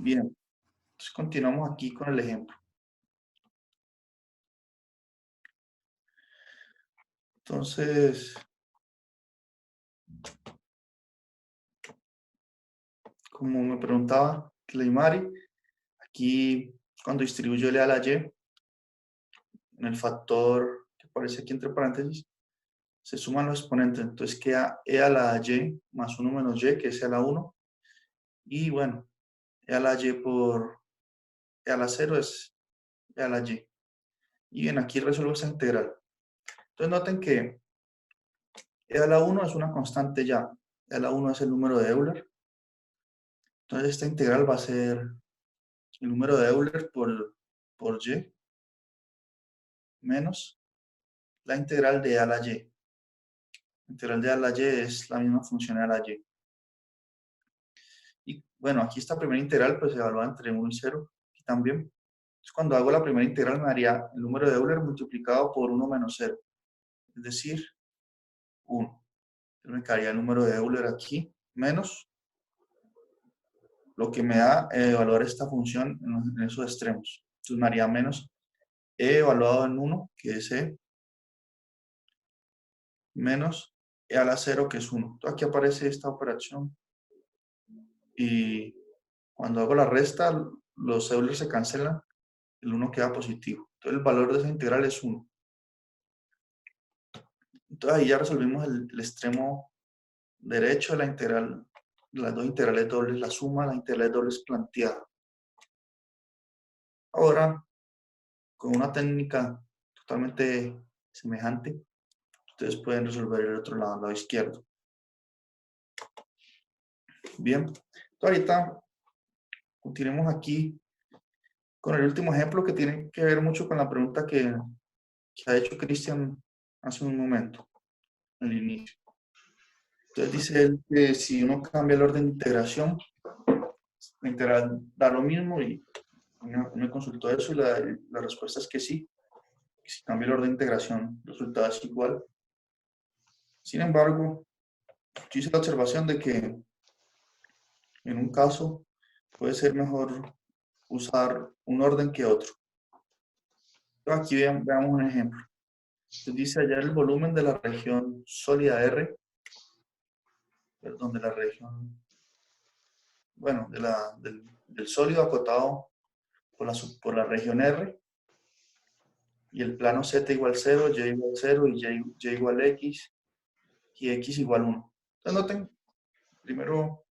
Bien, entonces continuamos aquí con el ejemplo. Entonces, como me preguntaba Cleimari, aquí cuando distribuyo el E a la Y, en el factor que aparece aquí entre paréntesis, se suman los exponentes. Entonces queda E a la Y más 1 menos Y, que es E a la 1. Y bueno, E a la Y por E a la 0 es E a la Y. Y bien, aquí resuelvo esa integral. Entonces noten que E a la 1 es una constante ya. E a la 1 es el número de Euler. Entonces esta integral va a ser el número de Euler por Y menos la integral de A a la Y. La integral de A a la Y es la misma función A a la Y. Y bueno, aquí esta primera integral pues se evalúa entre 1 y 0. Aquí también. Entonces, cuando hago la primera integral me daría el número de Euler multiplicado por 1 menos 0. Es decir, 1. Entonces me quedaría el número de Euler aquí menos lo que me da evaluar esta función en esos extremos. Entonces me haría menos E evaluado en 1, que es E, menos E a la 0, que es 1. Entonces aquí aparece esta operación y cuando hago la resta, los Euler se cancelan, el 1 queda positivo. Entonces el valor de esa integral es 1. Entonces ahí ya resolvimos el extremo derecho de la integral, las dos integrales dobles, la suma de las integrales dobles planteada. Ahora, con una técnica totalmente semejante, ustedes pueden resolver el otro lado, el lado izquierdo. Bien, entonces ahorita continuemos aquí con el último ejemplo que tiene que ver mucho con la pregunta que ha hecho Cristian hace un momento, al inicio. Entonces dice él que si uno cambia el orden de integración, la integral da lo mismo y me consultó eso y la respuesta es que sí. Que si cambia el orden de integración, el resultado es igual. Sin embargo, yo hice la observación de que en un caso puede ser mejor usar un orden que otro. Entonces aquí veamos un ejemplo. Entonces dice hallar el volumen de la región sólida R, perdón, de la región, bueno, del sólido acotado por la región R, y el plano Z igual 0, Y igual 0 y Y igual X, y X igual 1. Entonces noten, primero,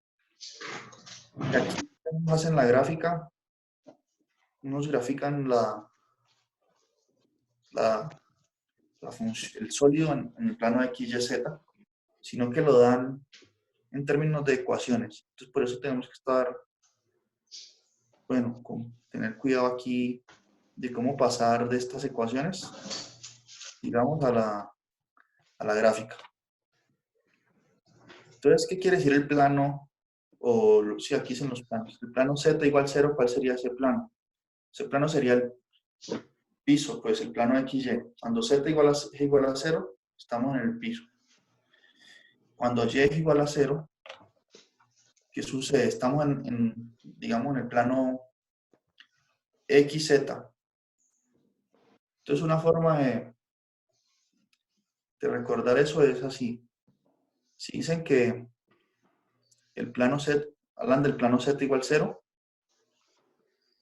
que aquí hacen la gráfica, unos grafican la, el sólido en el plano X, Y, Z, sino que lo dan en términos de ecuaciones. Entonces, por eso tenemos que estar, bueno, tener cuidado aquí de cómo pasar de estas ecuaciones, digamos, a la gráfica. Entonces, ¿qué quiere decir el plano? O si aquí son los planos. El plano Z igual 0, ¿cuál sería ese plano? Ese plano sería el piso, pues el plano XY. Cuando Z es igual a 0, estamos en el piso. Cuando Y es igual a 0, ¿qué sucede? Estamos digamos, en el plano XZ. Entonces, una forma de recordar eso es así. Si dicen que el plano Z, hablan del plano Z igual 0,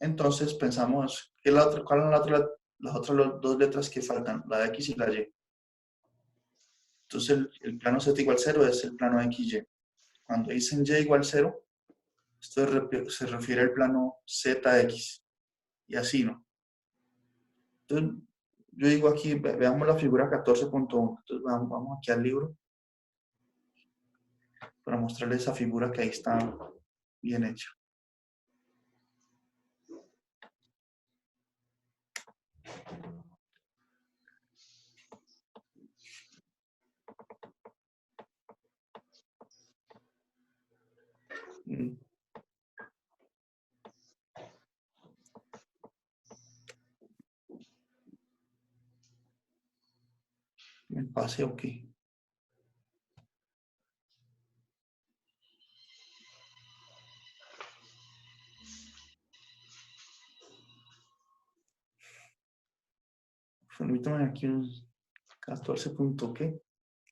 entonces pensamos, ¿cuáles son las otras dos letras que faltan? La X y la Y. Entonces, el plano Z igual 0 es el plano XY. Cuando dicen Y igual 0, esto se refiere al plano ZX. Y así, ¿no? Entonces, yo digo aquí, veamos la figura 14.1. Entonces, vamos aquí al libro para mostrarles esa figura que ahí está bien hecha. Mm. ¿Me pase o qué? Permítame aquí un 14 punto, ¿qué?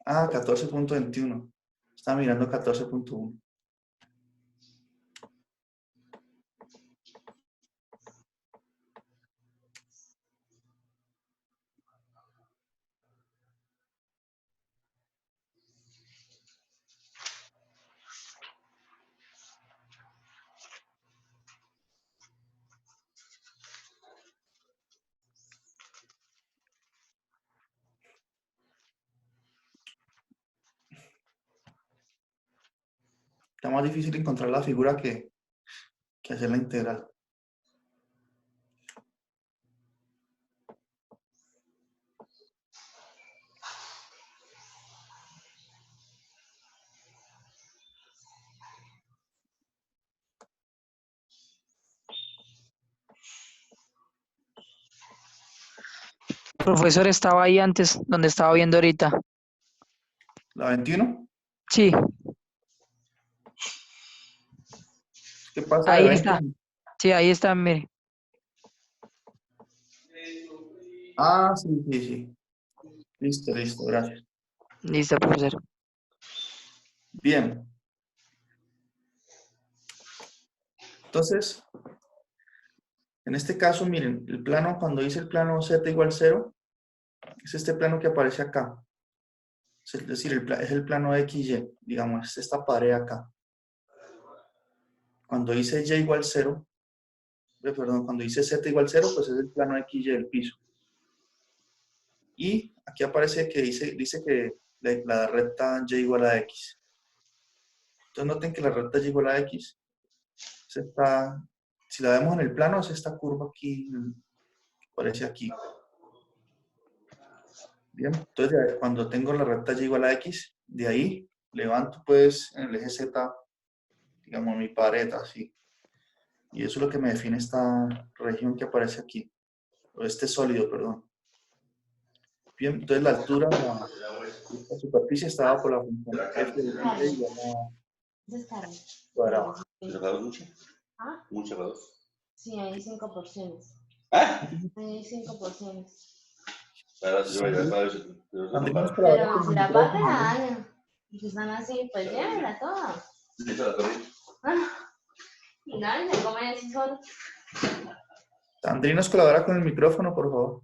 Ah, 14.21. Estaba mirando 14.1. Está más difícil encontrar la figura que hacer la integral. Profesor, estaba ahí antes, donde estaba viendo ahorita. ¿La 21? Sí, ¿Qué pasa de ahí 20? está. Sí, ahí está, mire. Ah, sí, sí, sí. Listo, listo, gracias. Listo, profesor. Bien. Entonces, en este caso, miren, el plano, cuando dice el plano z igual 0, es este plano que aparece acá. Es decir, es el plano XY, digamos, es esta pared acá. Cuando dice y igual 0, perdón, cuando dice z igual 0, pues es el plano XY del piso. Y aquí aparece que dice que la recta y igual a x. Entonces noten que la recta y igual a x, si la vemos en el plano, es esta curva aquí, que aparece aquí. Bien, entonces cuando tengo la recta y igual a x, de ahí levanto pues en el eje z, digamos, mi pared así. Y eso es lo que me define esta región que aparece aquí, o este sólido, perdón. Bien, entonces la altura de esta superficie está por la función f de y igual a cuadrado. ¿Cerrados mucho? ¿Ah? ¿Muy cerrados? Sí, hay 5 porciones. ¿Ah? Hay 5 porciones. Para si yo voy a para ver Sandrina nos para. colabora Pero con si el la parte micrófono, la ¿no? dan, si están así, pues llévenla toda. Lista la perdí. Y nadie se come así solo. Sandrina nos colabora con el micrófono, por favor.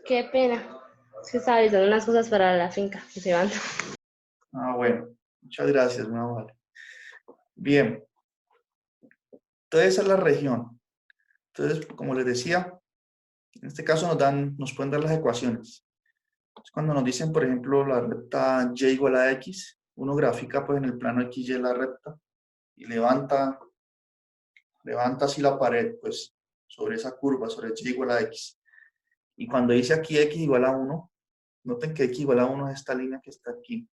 Qué pena. Es que estaba avisando unas cosas para la finca que se van. Ah, bueno. Muchas gracias, muy amable. Bien. Entonces esa es la región. Entonces, como les decía, en este caso nos pueden dar las ecuaciones. Entonces, cuando nos dicen, por ejemplo, la recta y igual a x, uno grafica pues en el plano XY la recta y levanta así la pared, pues, sobre esa curva, sobre y igual a x. Y cuando dice aquí x igual a 1, noten que x igual a 1 es esta línea que está aquí.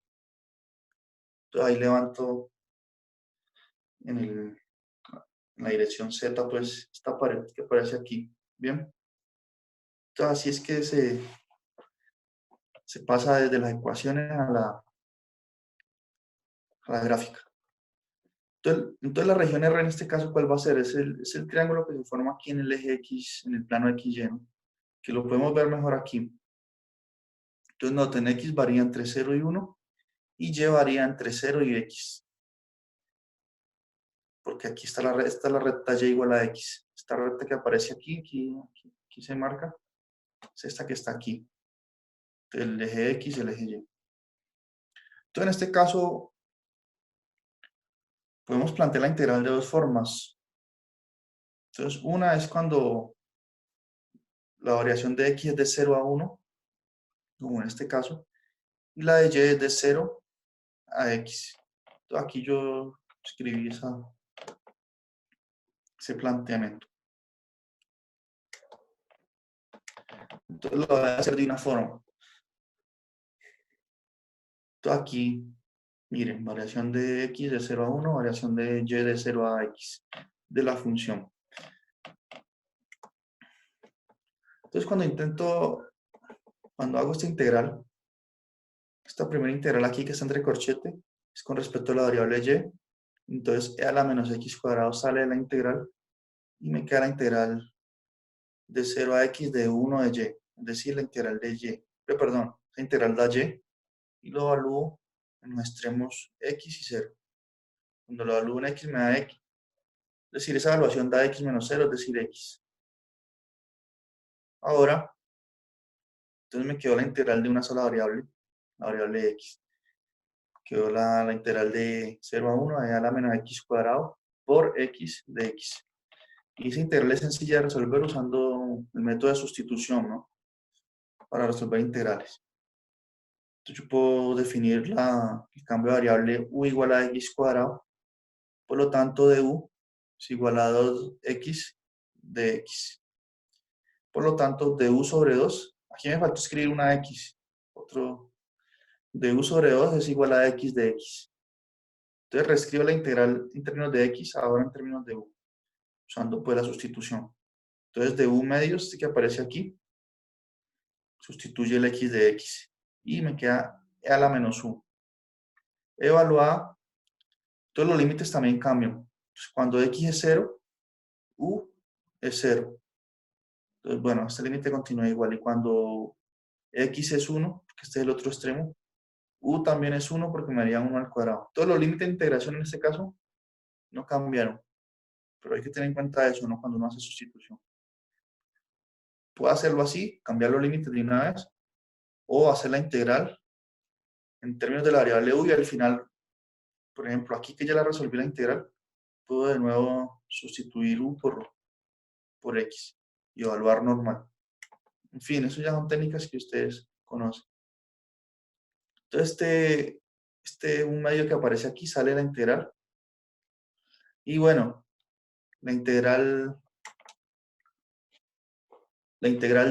Entonces ahí levanto en la dirección z, pues, esta pared que aparece aquí. Bien. Entonces así es que se pasa desde las ecuaciones a la gráfica. Entonces la región R en este caso, ¿cuál va a ser? Es el triángulo que se forma aquí en el eje X, en el plano XY, ¿no? Que lo podemos ver mejor aquí. Entonces noten, X varía entre 0 y 1 y Y varía entre 0 y X. Porque aquí está esta es la recta Y igual a X. Esta recta que aparece aquí se marca, es esta que está aquí. El eje X y el eje Y. Entonces en este caso podemos plantear la integral de dos formas. Entonces una es cuando la variación de X es de 0 a 1, como en este caso, y la de y es de 0 a x. Entonces, aquí yo escribí ese planteamiento. Entonces lo voy a hacer de una forma. Entonces aquí, miren, variación de x de 0 a 1, variación de y de 0 a x, de la función. Entonces cuando hago esta integral, esta primera integral aquí que está entre corchete, es con respecto a la variable y. Entonces e a la menos x cuadrado sale de la integral y me queda la integral de 0 a x de 1 de y, es decir, la integral de y, perdón, la integral da y, y lo evalúo en los extremos x y 0. Cuando lo evalúo en x me da x, es decir, esa evaluación da x menos 0, es decir, x. Ahora, entonces me quedó la integral de una sola variable, la variable x. Quedó la integral de 0 a 1 de a la menos x cuadrado por x de x. Y esa integral es sencilla de resolver usando el método de sustitución, ¿no? Para resolver integrales. Entonces yo puedo definir el cambio de variable u igual a x cuadrado. Por lo tanto, du es igual a 2x de x. Por lo tanto, du sobre 2, aquí me faltó escribir una x. Du sobre 2 es igual a x de x. Entonces reescribo la integral en términos de x, ahora en términos de u, usando pues la sustitución. Entonces du medios, este que aparece aquí, sustituye el x de x. Y me queda e a la menos u. Evaluada, todos los límites también cambian. Entonces, cuando x es 0, u es 0. Entonces, bueno, este límite continúa igual. Y cuando x es 1, que este es el otro extremo, u también es 1 porque me haría 1 al cuadrado. Todos los límites de integración en este caso no cambiaron. Pero hay que tener en cuenta eso, ¿no? Cuando uno hace sustitución. Puedo hacerlo así, cambiar los límites de una vez, o hacer la integral en términos de la variable u y al final, por ejemplo, aquí que ya la resolví la integral, puedo de nuevo sustituir u por x y evaluar normal. En fin, eso ya son técnicas que ustedes conocen. Entonces, un medio que aparece aquí sale la integral. Y bueno, la integral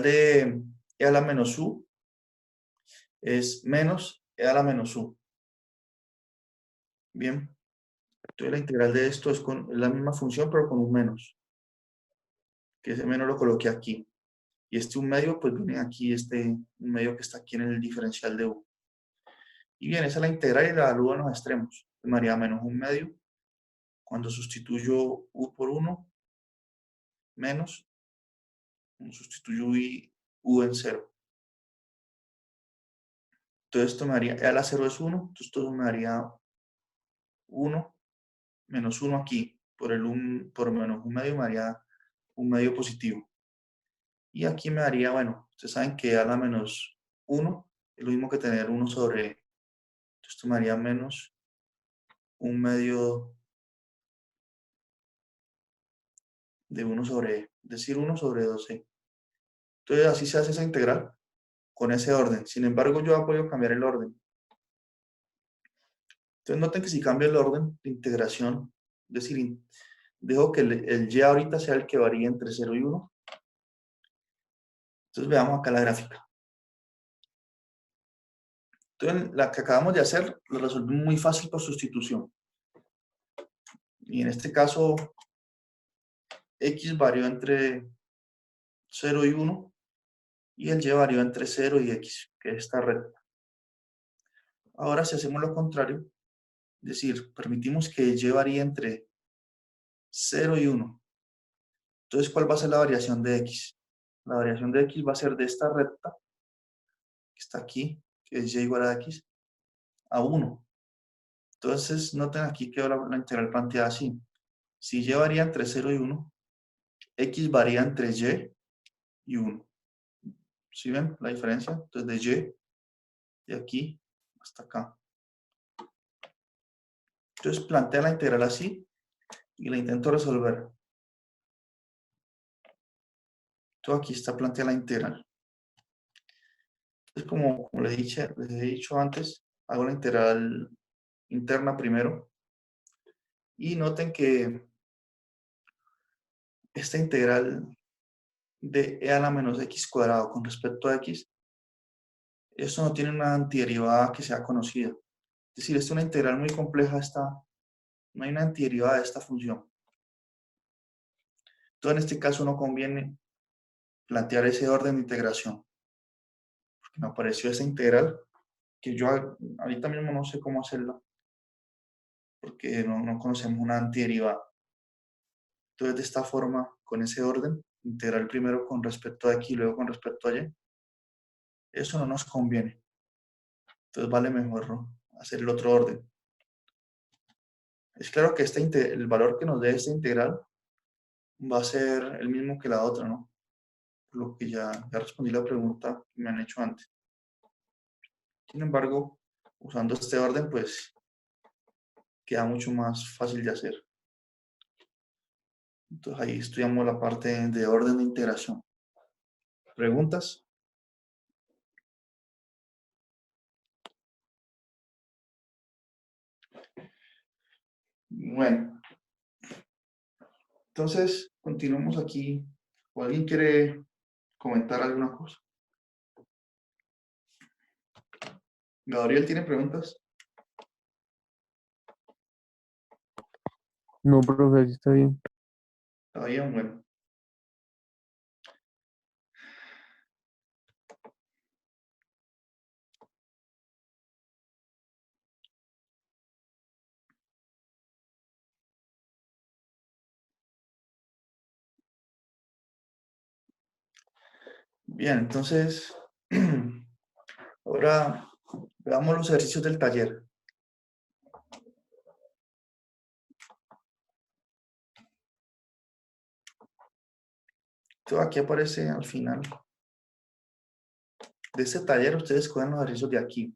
de e a la menos u es menos e a la menos u. Bien. Entonces la integral de esto es la misma función, pero con un menos. Que ese menos lo coloqué aquí. Y un medio, pues viene aquí, un medio que está aquí en el diferencial de u. Y bien, esa es la integral y la evalúo en los extremos. Me haría menos un medio. Cuando sustituyo u por 1, menos, sustituyo u en 0. Entonces esto me haría, e a la 0 es 1, entonces esto me daría 1 menos 1 aquí. Por menos un medio me haría un medio positivo. Y aquí me daría, bueno, ustedes saben que a la menos 1 es lo mismo que tener 1 sobre e. Entonces esto me haría menos un medio de 1 sobre e, es decir, 1 sobre 2e. Entonces así se hace esa integral con ese orden. Sin embargo, yo he podido cambiar el orden. Entonces noten que si cambio el orden de integración, es decir, dejo que el y ahorita sea el que varía entre 0 y 1. Entonces veamos acá la gráfica. Entonces la que acabamos de hacer lo resolví muy fácil por sustitución. Y en este caso, x varió entre 0 y 1 y el y varió entre 0 y x, que es esta recta. Ahora si hacemos lo contrario, es decir, permitimos que y varíe entre 0 y 1. Entonces, ¿cuál va a ser la variación de x? La variación de x va a ser de esta recta, que está aquí, que es y igual a x, a 1. Entonces, noten aquí que la integral planteada así. Si y varía entre 0 y 1, x varía entre y 1. ¿Sí ven la diferencia? Entonces, de y, de aquí hasta acá. Entonces, plantea la integral así y la intento resolver. Entonces, aquí está planteada la integral. Es como les he dicho antes, hago la integral interna primero. Y noten que esta integral de e a la menos x cuadrado con respecto a x, esto no tiene una antiderivada que sea conocida. Es decir, es una integral muy compleja, no hay una antiderivada de esta función. Entonces, en este caso no conviene plantear ese orden de integración. Porque me apareció esa integral que yo ahorita mismo no sé cómo hacerla. Porque no conocemos una antiderivada. Entonces, de esta forma, con ese orden, integral primero con respecto a X y luego con respecto a Y. Eso no nos conviene. Entonces vale mejor, ¿no?, hacer el otro orden. Es claro que el valor que nos dé esta integral va a ser el mismo que la otra, ¿no? Por lo que ya respondí la pregunta que me han hecho antes. Sin embargo, usando este orden, pues queda mucho más fácil de hacer. Entonces ahí estudiamos la parte de orden de integración. ¿Preguntas? Bueno, entonces continuamos aquí. ¿O alguien quiere comentar alguna cosa? ¿Gabriel tiene preguntas? No, profe, así está bien. Está bien, bueno. Bien, entonces, ahora veamos los ejercicios del taller. Esto aquí aparece al final de este taller. Ustedes cogen los ejercicios de aquí.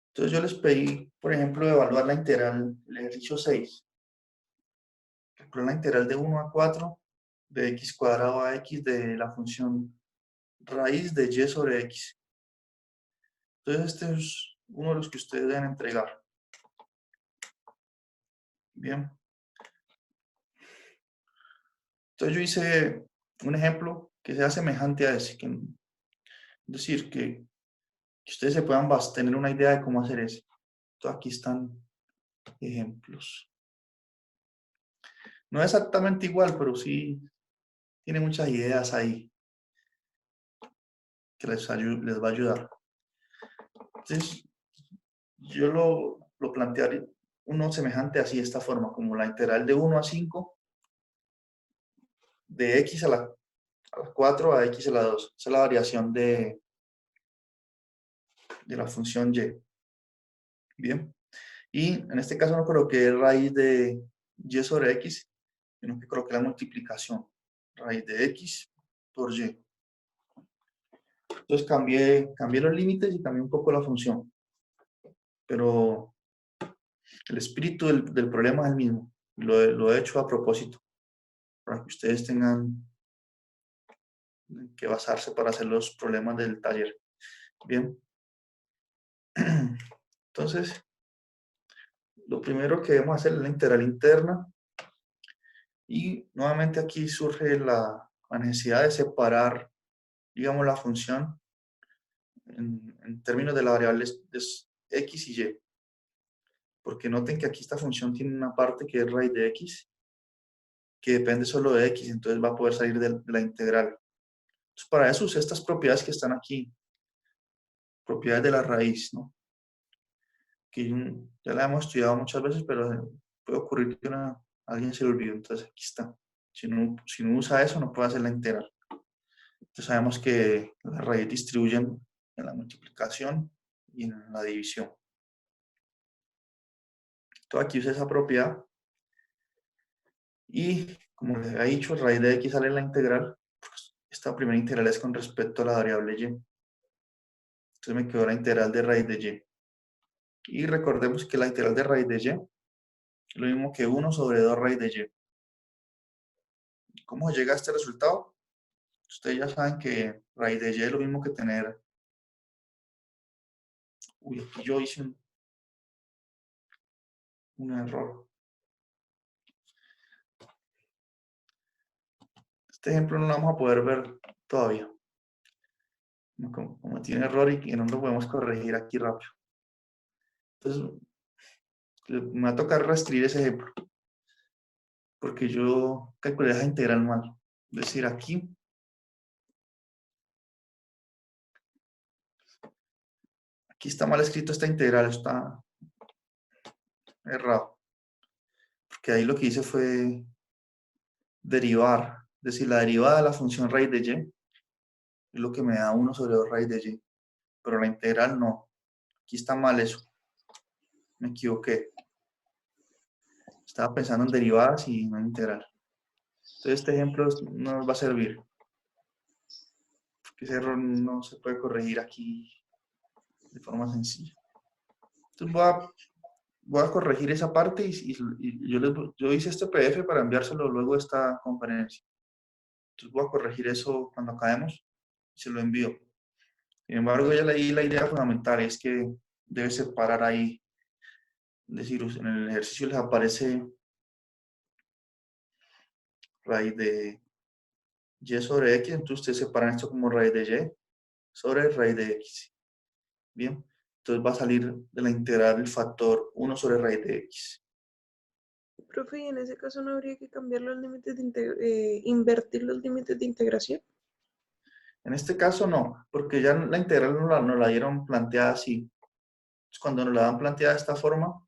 Entonces yo les pedí, por ejemplo, evaluar la integral, el ejercicio 6. La integral de 1 a 4 de x cuadrado a x de la función raíz de y sobre x. Entonces este es uno de los que ustedes deben entregar. Bien. Entonces yo hice un ejemplo que sea semejante a ese. Es decir, que ustedes se puedan tener una idea de cómo hacer ese. Entonces aquí están ejemplos. No es exactamente igual, pero sí tiene muchas ideas ahí que les va a ayudar. Entonces, yo lo plantearé uno semejante así, de esta forma, como la integral de 1 a 5 de x a la 4 a x a la 2. Esa es la variación de la función y. Bien. Y en este caso no coloqué raíz de y sobre x, sino que coloqué la multiplicación. Raíz de x por y. Entonces cambié los límites y cambié un poco la función. Pero el espíritu del problema es el mismo. Lo he hecho a propósito, para que ustedes tengan que basarse para hacer los problemas del taller. Bien. Entonces, lo primero que debemos hacer es la integral interna. Y nuevamente aquí surge la necesidad de separar, digamos, la función en términos de las variables de x y y. Porque noten que aquí esta función tiene una parte que es raíz de x, que depende solo de x, entonces va a poder salir de la integral. Entonces, para eso usé estas propiedades que están aquí, propiedades de la raíz, ¿no? Que ya la hemos estudiado muchas veces, pero puede ocurrir que a alguien se le olvidó, entonces aquí está. Si no usa eso, no puede hacer la integral. Entonces sabemos que las raíces distribuyen en la multiplicación y en la división. Entonces aquí usa esa propiedad. Y como les había dicho, raíz de x sale en la integral. Pues esta primera integral es con respecto a la variable y. Entonces me quedó la integral de raíz de y. Y recordemos que la integral de raíz de y es lo mismo que 1 sobre 2 raíz de y. ¿Cómo se llega a este resultado? Ustedes ya saben que raíz de y es lo mismo que tener... Uy, aquí yo hice un error. Este ejemplo no lo vamos a poder ver todavía. Como tiene error y que no lo podemos corregir aquí rápido. Entonces, me va a tocar reescribir ese ejemplo. Porque yo calculé esa integral mal. Es decir, aquí está mal escrito esta integral, está errado. Porque ahí lo que hice fue derivar Es decir, la derivada de la función raíz de y es lo que me da 1 sobre 2 raíz de y. Pero la integral no. Aquí está mal eso. Me equivoqué. Estaba pensando en derivadas y no en integral. Entonces este ejemplo no nos va a servir. Porque ese error no se puede corregir aquí de forma sencilla. Entonces voy a corregir esa parte y yo hice este PDF para enviárselo luego de esta conferencia. Entonces voy a corregir eso cuando acabemos y se lo envío. Sin embargo, ya leí la idea fundamental, es que debe separar ahí. Es decir, en el ejercicio les aparece raíz de y sobre x, entonces ustedes separan esto como raíz de y sobre raíz de x. Bien, entonces va a salir de la integral el factor 1 sobre raíz de x. Profe, y en ese caso no habría que cambiar los límites de invertir los límites de integración. En este caso no, porque ya la integral nos la dieron planteada así. Entonces, cuando nos la dan planteada de esta forma,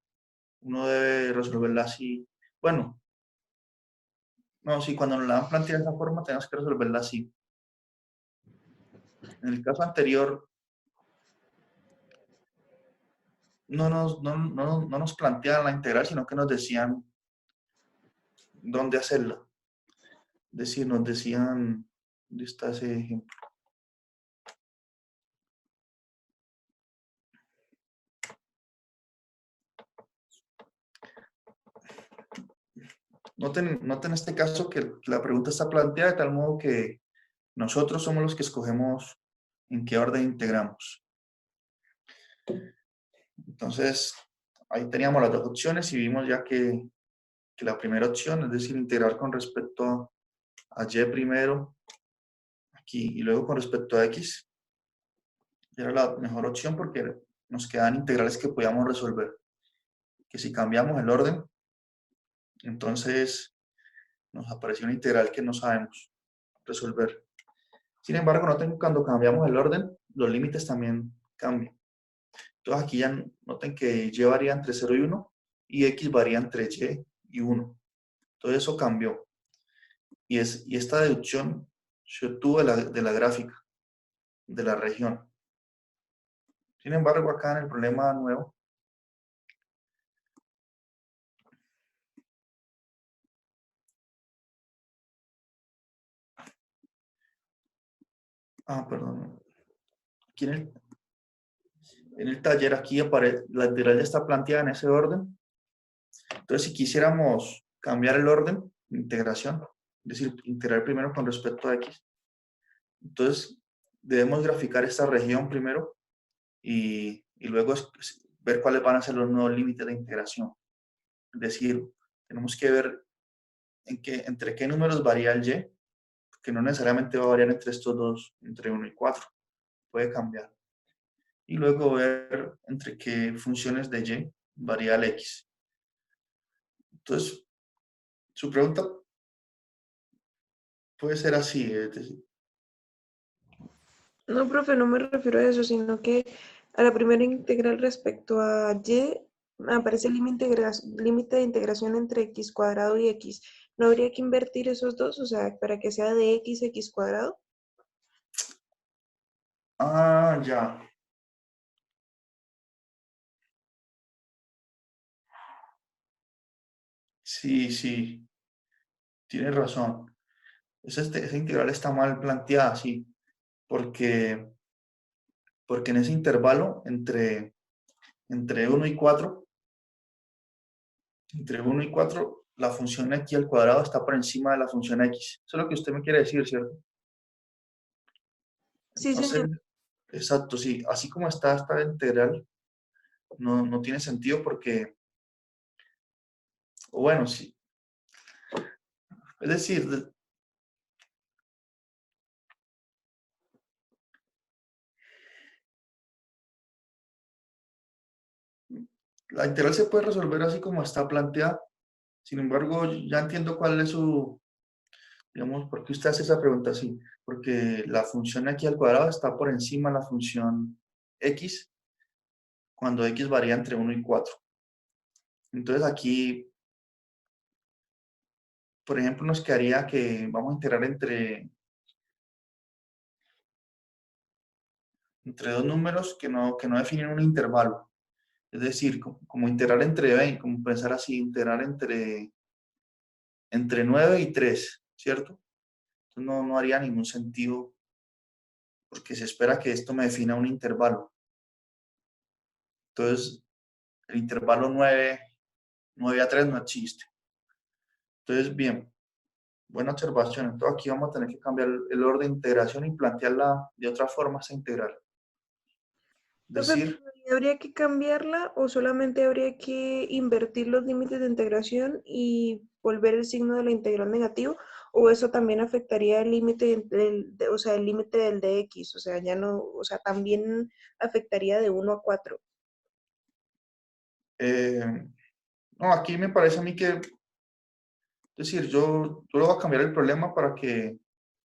uno debe resolverla así. Bueno, no, sí, cuando nos la dan planteada de esta forma, tenemos que resolverla así. En el caso anterior, no nos planteaban la integral, sino que nos decían dónde hacerla. Es decir, nos decían, ¿dónde está ese ejemplo? Noten este caso que la pregunta está planteada de tal modo que nosotros somos los que escogemos en qué orden integramos. Entonces, ahí teníamos las dos opciones y vimos ya que la primera opción, es decir, integrar con respecto a y primero, aquí, y luego con respecto a x, era la mejor opción porque nos quedan integrales que podíamos resolver. Que si cambiamos el orden, entonces nos apareció una integral que no sabemos resolver. Sin embargo, noten que cuando cambiamos el orden, los límites también cambian. Entonces aquí ya noten que y varía entre 0 y 1 y x varía entre y 1. Todo eso cambió. Y esta deducción se obtuvo de la gráfica, de la región. Sin embargo, acá en el problema nuevo, perdón, aquí en el taller, aquí aparece, la integral ya está planteada en ese orden. Entonces, si quisiéramos cambiar el orden de integración, es decir, integrar primero con respecto a x, entonces debemos graficar esta región primero y luego ver cuáles van a ser los nuevos límites de integración. Es decir, tenemos que ver entre qué números varía el y, porque no necesariamente va a variar entre estos dos, entre 1 y 4, puede cambiar. Y luego ver entre qué funciones de y varía el x. Entonces, su pregunta puede ser así, es decir, No, profe, no me refiero a eso, sino que a la primera integral respecto a y aparece el límite de integración entre x cuadrado y x. ¿No habría que invertir esos dos? O sea, para que sea de x cuadrado. ya. Sí, tienes razón. Esa integral está mal planteada, sí, porque en ese intervalo entre 1 y 4, la función x al cuadrado está por encima de la función x. Eso es lo que usted me quiere decir, ¿cierto? Sí, Entonces, señor. exacto, sí. Así como está esta integral, no tiene sentido porque, o bueno, sí. Es decir, la integral se puede resolver así como está planteada. Sin embargo, ya entiendo cuál es su, digamos, ¿por qué usted hace esa pregunta así? Porque la función x al cuadrado está por encima de la función x cuando x varía entre 1 y 4. Entonces aquí por ejemplo, nos quedaría que vamos a integrar entre dos números que no definen un intervalo. Es decir, como integrar entre 20, como pensar así, integrar entre 9 y 3, ¿cierto? Entonces no haría ningún sentido porque se espera que esto me defina un intervalo. Entonces, el intervalo 9 a 3 no existe. Entonces, bien, buena observación. Entonces, aquí vamos a tener que cambiar el orden de integración y plantearla de otra forma esa integral. Es Profe, decir, ¿habría que cambiarla o solamente habría que invertir los límites de integración y volver el signo de la integral negativo? ¿O eso también afectaría el límite o sea, el límite del dx? O sea, ya no, o sea, también afectaría de 1 a 4. no, aquí me parece a mí que, es decir, yo le voy a cambiar el problema para que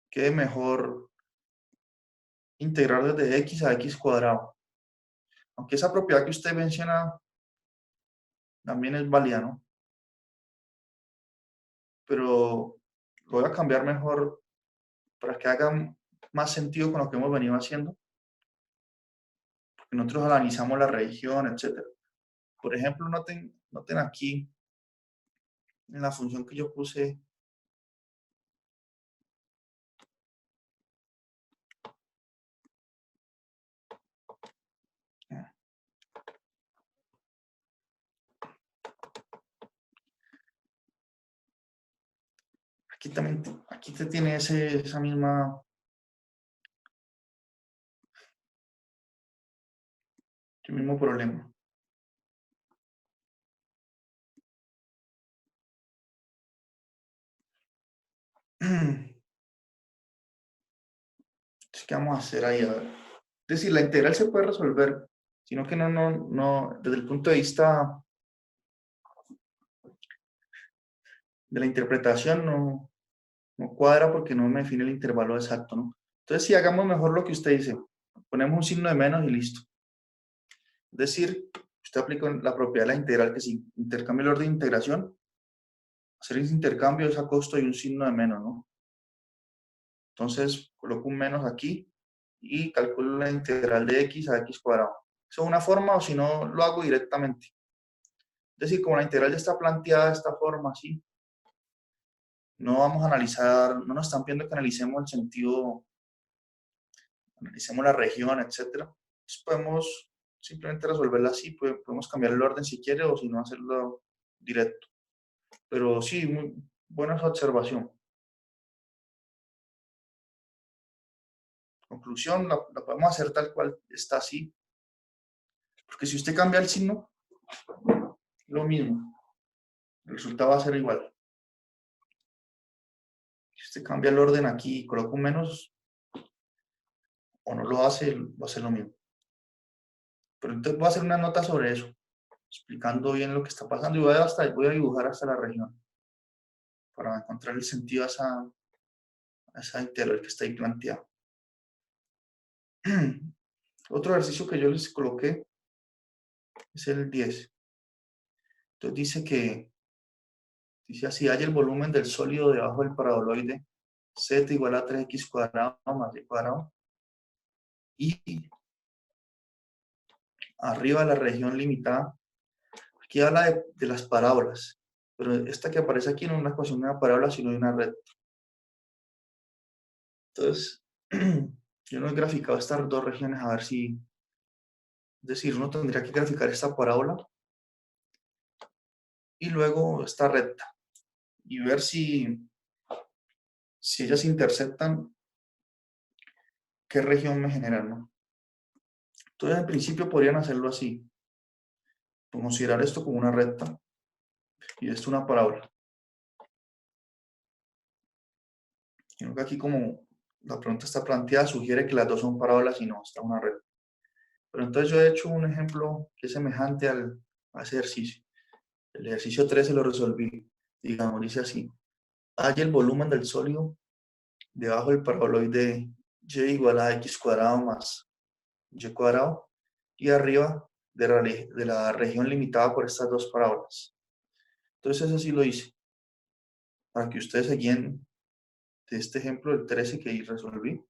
quede mejor integrar desde x a x cuadrado. Aunque esa propiedad que usted menciona también es válida, ¿no? Pero lo voy a cambiar mejor para que haga más sentido con lo que hemos venido haciendo. Porque nosotros analizamos la región, etc. Por ejemplo, noten aquí en la función que yo puse. Aquí también, aquí te tiene esa misma, el mismo problema. Entonces, ¿qué vamos a hacer ahí? A ver. Es decir, la integral se puede resolver, sino que no, desde el punto de vista de la interpretación no cuadra porque no me define el intervalo exacto, ¿no? Entonces, si hagamos mejor lo que usted dice, ponemos un signo de menos y listo. Es decir, usted aplica la propiedad de la integral que si intercambia el orden de integración, hacer ese intercambio es a costo de un signo de menos, ¿no? Entonces, coloco un menos aquí y calculo la integral de x a x cuadrado. Eso es una forma o si no, lo hago directamente. Es decir, como la integral ya está planteada de esta forma, así, no vamos a analizar, no nos están pidiendo que analicemos el sentido, analicemos la región, etcétera. Entonces podemos simplemente resolverla así, podemos cambiar el orden si quiere o si no hacerlo directo. Pero sí, muy buena esa observación. Conclusión, la podemos hacer tal cual está así. Porque si usted cambia el signo, lo mismo. El resultado va a ser igual. Si usted cambia el orden aquí y coloca un menos, o no lo hace, va a ser lo mismo. Pero entonces voy a hacer una nota sobre eso, explicando bien lo que está pasando y voy a dibujar hasta la región para encontrar el sentido a esa integral que está ahí planteada. Otro ejercicio que yo les coloqué es el 10. Entonces dice así, hay el volumen del sólido debajo del paraboloide z igual a 3x cuadrado más y cuadrado y arriba la región limitada. Aquí habla de las parábolas, pero esta que aparece aquí no es una ecuación de una parábola, sino de una recta. Entonces, yo no he graficado estas dos regiones a ver si, es decir, uno tendría que graficar esta parábola y luego esta recta y ver si ellas interceptan, qué región me generan, ¿no? Entonces, en principio podrían hacerlo así, considerar esto como una recta y esto una parábola. Sino que aquí como la pregunta está planteada, sugiere que las dos son parábolas y no, está una recta. Pero entonces yo he hecho un ejemplo que es semejante a ese ejercicio. El ejercicio 13 lo resolví. Digamos, dice así. Hay el volumen del sólido debajo del paraboloide y igual a x cuadrado más y cuadrado y arriba de la región limitada por estas dos parábolas. Entonces eso sí lo hice. para que ustedes se guíen de este ejemplo del 13 que resolví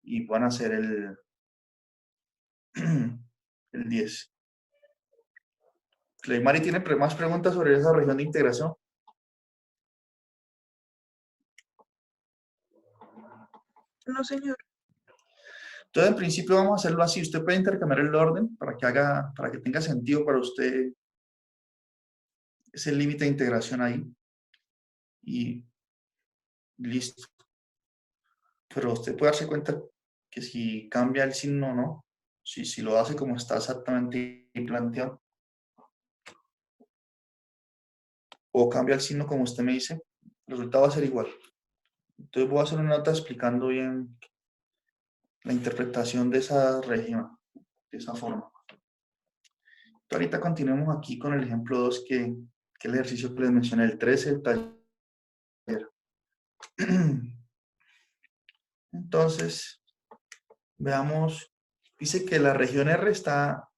y puedan hacer el 10. Cleymari tiene más preguntas sobre esa región de integración. No, señor. Entonces, en principio vamos a hacerlo así. Usted puede intercambiar el orden para que tenga sentido para usted ese límite de integración ahí. Y listo. Pero usted puede darse cuenta que si cambia el signo o no, si lo hace como está exactamente planteado, o cambia el signo como usted me dice, el resultado va a ser igual. Entonces voy a hacer una nota explicando bien la interpretación de esa región, de esa forma. Entonces, ahorita continuemos aquí con el ejemplo 2, que es el ejercicio que les mencioné, el 13, el taller. Entonces, veamos, dice que la región R está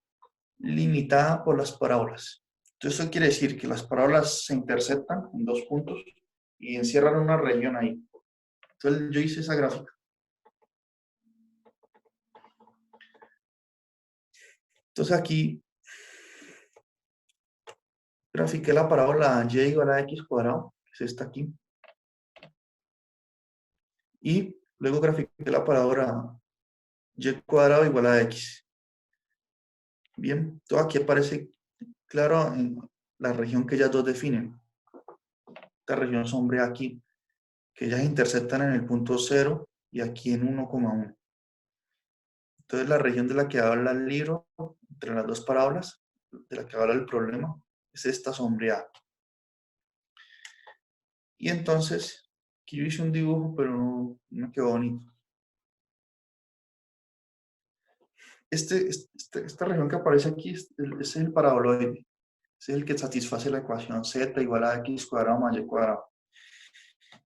limitada por las parábolas. Entonces, eso quiere decir que las parábolas se interceptan en 2 puntos y encierran una región ahí. Entonces, yo hice esa gráfica. Entonces, aquí grafiqué la parábola y igual a x cuadrado, que es esta aquí. Y luego grafiqué la parábola y cuadrado igual a x. Bien, todo aquí aparece claro en la región que ellas dos definen. Esta región sombría aquí, que ellas interceptan en el punto 0 y aquí en 1,1. Entonces la región de la que habla el libro, entre las dos parábolas, de la que habla el problema, es esta sombreada. Y entonces, aquí yo hice un dibujo, pero no me quedó bonito. Esta región que aparece aquí es el paraboloide. Es el que satisface la ecuación z igual a x cuadrado más y cuadrado.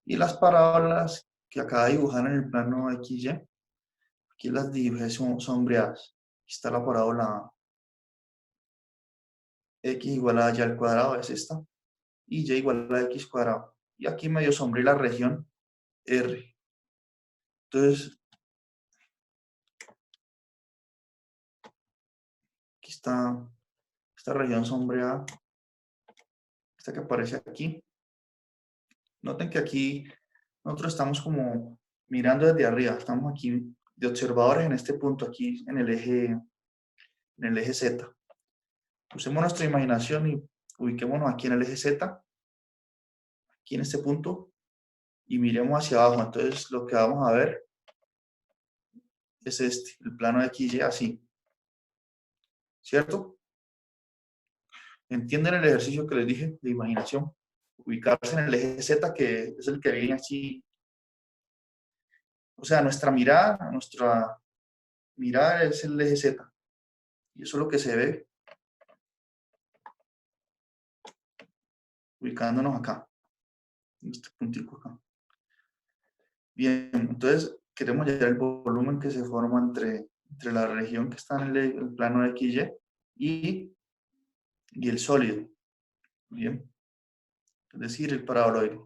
Y las parábolas que acaba de dibujar en el plano XY, aquí las dibujé sombreadas. Aquí está la parábola x igual a y al cuadrado, es esta, y y igual a x cuadrado. Y aquí medio sombreé la región R. Entonces, aquí está esta región sombreada, esta que aparece aquí. Noten que aquí nosotros estamos como mirando desde arriba, estamos aquí de observadores en este punto, aquí en el eje Z. Usemos nuestra imaginación y ubiquémonos aquí en el eje Z, aquí en este punto, y miremos hacia abajo. Entonces lo que vamos a ver es el plano de XY así. ¿Cierto? ¿Entienden el ejercicio que les dije de imaginación? Ubicarse en el eje Z, que es el que viene así. O sea, nuestra mirada es el eje Z. Y eso es lo que se ve ubicándonos acá, en este puntito acá. Bien, entonces queremos hallar el volumen que se forma entre la región que está en el plano de XY y el sólido. Bien, es decir, el paraboloide.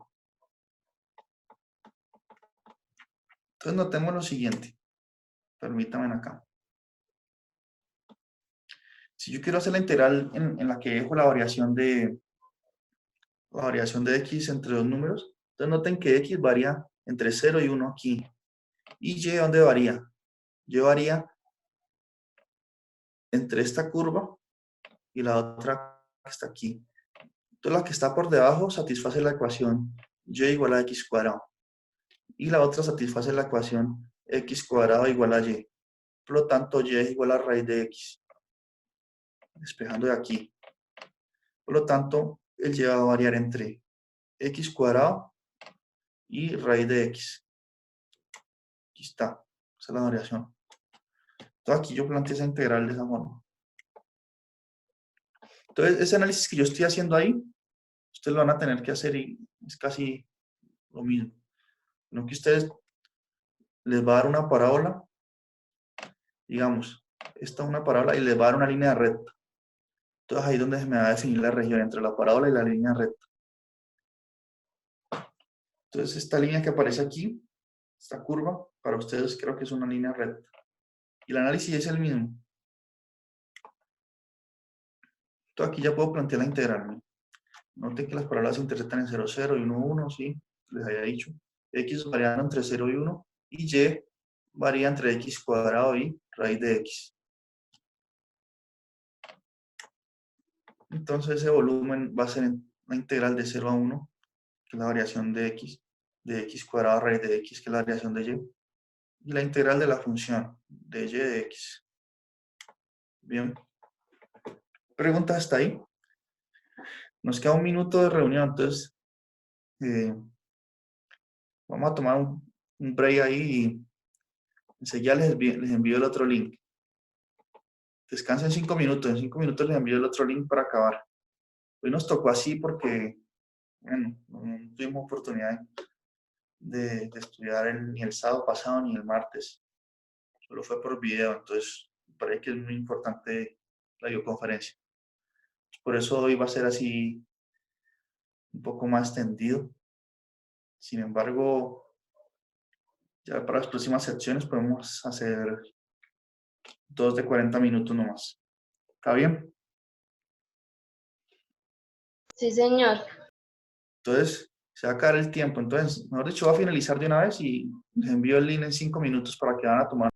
Entonces notemos lo siguiente. Permítanme acá. Si yo quiero hacer la integral en la que dejo la variación de x entre dos números, entonces noten que x varía entre 0 y 1 aquí. ¿Y y dónde varía? Y varía entre esta curva y la otra que está aquí. Entonces la que está por debajo satisface la ecuación y igual a x cuadrado. Y la otra satisface la ecuación x cuadrado igual a y. Por lo tanto, y es igual a raíz de x. Despejando de aquí. Por lo tanto, el y va a variar entre x cuadrado y raíz de x. Aquí está. Esa es la variación. Entonces aquí yo planteé esa integral de esa forma. Entonces, ese análisis que yo estoy haciendo ahí, ustedes lo van a tener que hacer y es casi lo mismo. No que ustedes les va a dar una parábola, digamos, esta es una parábola y les va a dar una línea recta. Entonces ahí es donde se me va a definir la región entre la parábola y la línea recta. Entonces, esta línea que aparece aquí, esta curva, para ustedes creo que es una línea recta. Y el análisis es el mismo. Entonces, aquí ya puedo plantear la integral, ¿no? Noten que las parábolas se interceptan en 0, 0 y 1, 1, ¿sí? Les había dicho. X variando entre 0 y 1, y Y varía entre X cuadrado y raíz de X. Entonces, ese volumen va a ser la integral de 0 a 1, que es la variación de X cuadrado a raíz de X, que es la variación de Y la integral de la función de Y de X. Bien. ¿Preguntas hasta ahí? Nos queda un minuto de reunión, entonces vamos a tomar un break ahí y enseguida les envío el otro link. Descansen 5 minutos, en 5 minutos les envío el otro link para acabar. Hoy nos tocó así porque, bueno, no tuvimos oportunidad de estudiar ni el sábado pasado ni el martes. Solo fue por video, entonces me parece que es muy importante la videoconferencia. Por eso hoy va a ser así un poco más tendido. Sin embargo, ya para las próximas secciones podemos hacer 2 de 40 minutos nomás. ¿Está bien? Sí, señor. Entonces, se va a acabar el tiempo. Entonces, mejor dicho, voy a finalizar de una vez y les envío el link en 5 minutos para que van a tomar